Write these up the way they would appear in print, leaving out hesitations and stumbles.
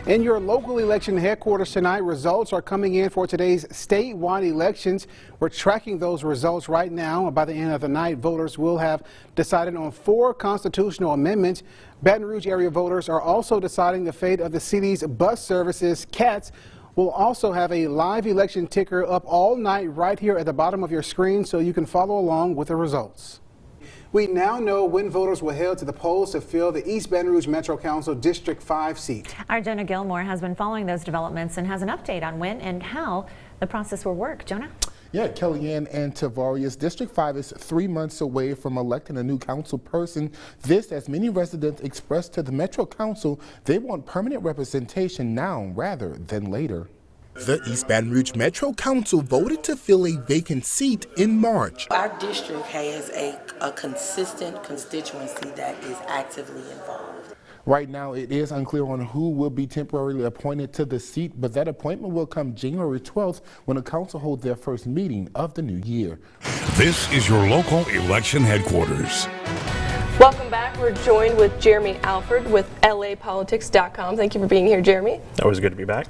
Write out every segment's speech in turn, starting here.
In your local election headquarters tonight, results are coming in for today's statewide elections. We're tracking those results right now. By the end of the night, voters will have decided on 4 constitutional amendments. Baton Rouge area voters are also deciding the fate of the city's bus services. CATS will also have a live election ticker up all night right here at the bottom of your screen so you can follow along with the results. We now know when voters will head to the polls to fill the East Baton Rouge Metro Council District 5 seat. Our Jonah Gilmore has been following those developments and has an update on when and how the process will work. Jonah? Yeah, Kellyanne and Tavarius, District 5 is 3 months away from electing a new council person. This, as many residents expressed to the Metro Council, they want permanent representation now rather than later. The East Baton Rouge Metro Council voted to fill a vacant seat in March. Our district has a consistent constituency that is actively involved. Right now, it is unclear on who will be temporarily appointed to the seat, but that appointment will come January 12th when the council holds their first meeting of the new year. This is your local election headquarters. Welcome back. We're joined with Jeremy Alford with LAPolitics.com. Thank you for being here, Jeremy. Always good to be back.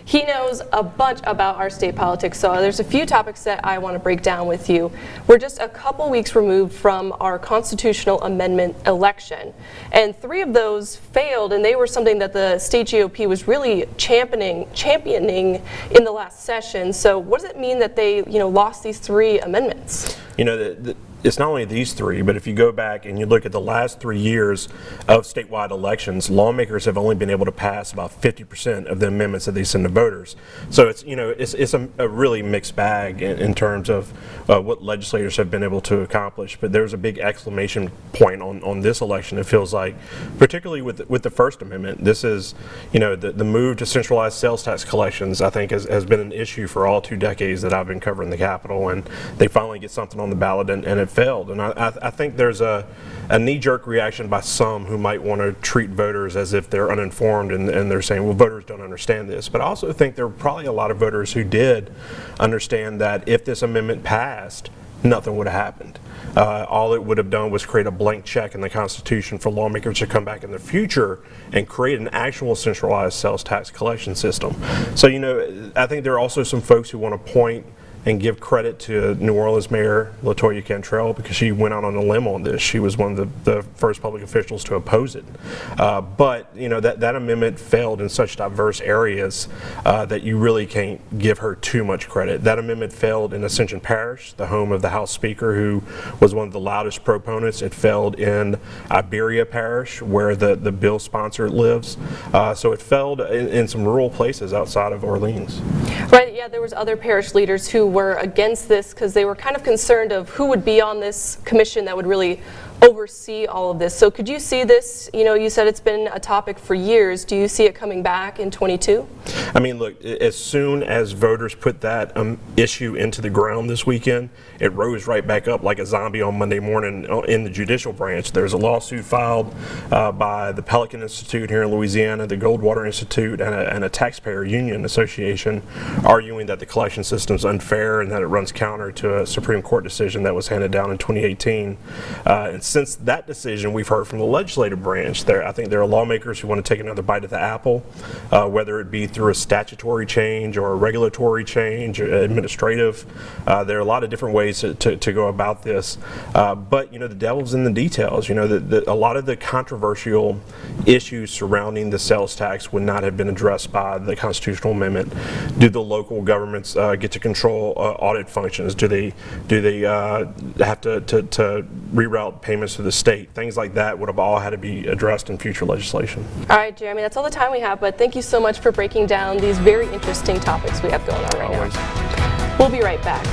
He knows a bunch about our state politics, so there's a few topics that I want to break down with you. We're just a couple weeks removed from our constitutional amendment election, and 3 of those failed, and they were something that the state GOP was really championing in the last session. So what does it mean that they, lost these 3 amendments? It's not only these 3, but if you go back and you look at the last 3 years of statewide elections, lawmakers have only been able to pass about 50% of the amendments that they send to voters. So it's a really mixed bag in terms of what legislators have been able to accomplish. But there's a big exclamation point on this election. It feels like, particularly with the First Amendment, this is the move to centralized sales tax collections. I think has been an issue for all 2 decades that I've been covering the Capitol, and they finally get something on the ballot and it failed. And I think there's a knee-jerk reaction by some who might want to treat voters as if they're uninformed and they're saying, well, voters don't understand this. But I also think there are probably a lot of voters who did understand that if this amendment passed, nothing would have happened. All it would have done was create a blank check in the Constitution for lawmakers to come back in the future and create an actual centralized sales tax collection system. So, I think there are also some folks who want to point and give credit to New Orleans Mayor LaToya Cantrell because she went out on a limb on this. She was one of the first public officials to oppose it. But that amendment failed in such diverse areas that you really can't give her too much credit. That amendment failed in Ascension Parish, the home of the House Speaker, who was one of the loudest proponents. It failed in Iberia Parish, where the bill sponsor lives. So it failed in some rural places outside of Orleans. Right, yeah, there was other parish leaders who were against this because they were kind of concerned of who would be on this commission that would really oversee all of this. So could you see this? You said it's been a topic for years. Do you see it coming back in 22? I mean, look, as soon as voters put that issue into the ground this weekend, it rose right back up like a zombie on Monday morning in the judicial branch. There's a lawsuit filed by the Pelican Institute here in Louisiana, the Goldwater Institute, and a taxpayer union association arguing that the collection system is unfair and that it runs counter to a Supreme Court decision that was handed down in 2018. And since that decision, we've heard from the legislative branch. I think there are lawmakers who want to take another bite at the apple, whether it be through a statutory change or a regulatory change, or administrative. There are a lot of different ways to go about this. But the devil's in the details. A lot of the controversial issues surrounding the sales tax would not have been addressed by the constitutional amendment. Do the local governments get to control audit functions? Do they have to reroute payments to the state? Things like that would have all had to be addressed in future legislation. All right, Jeremy, that's all the time we have, but thank you so much for breaking down these very interesting topics we have going on right now. We'll be right back.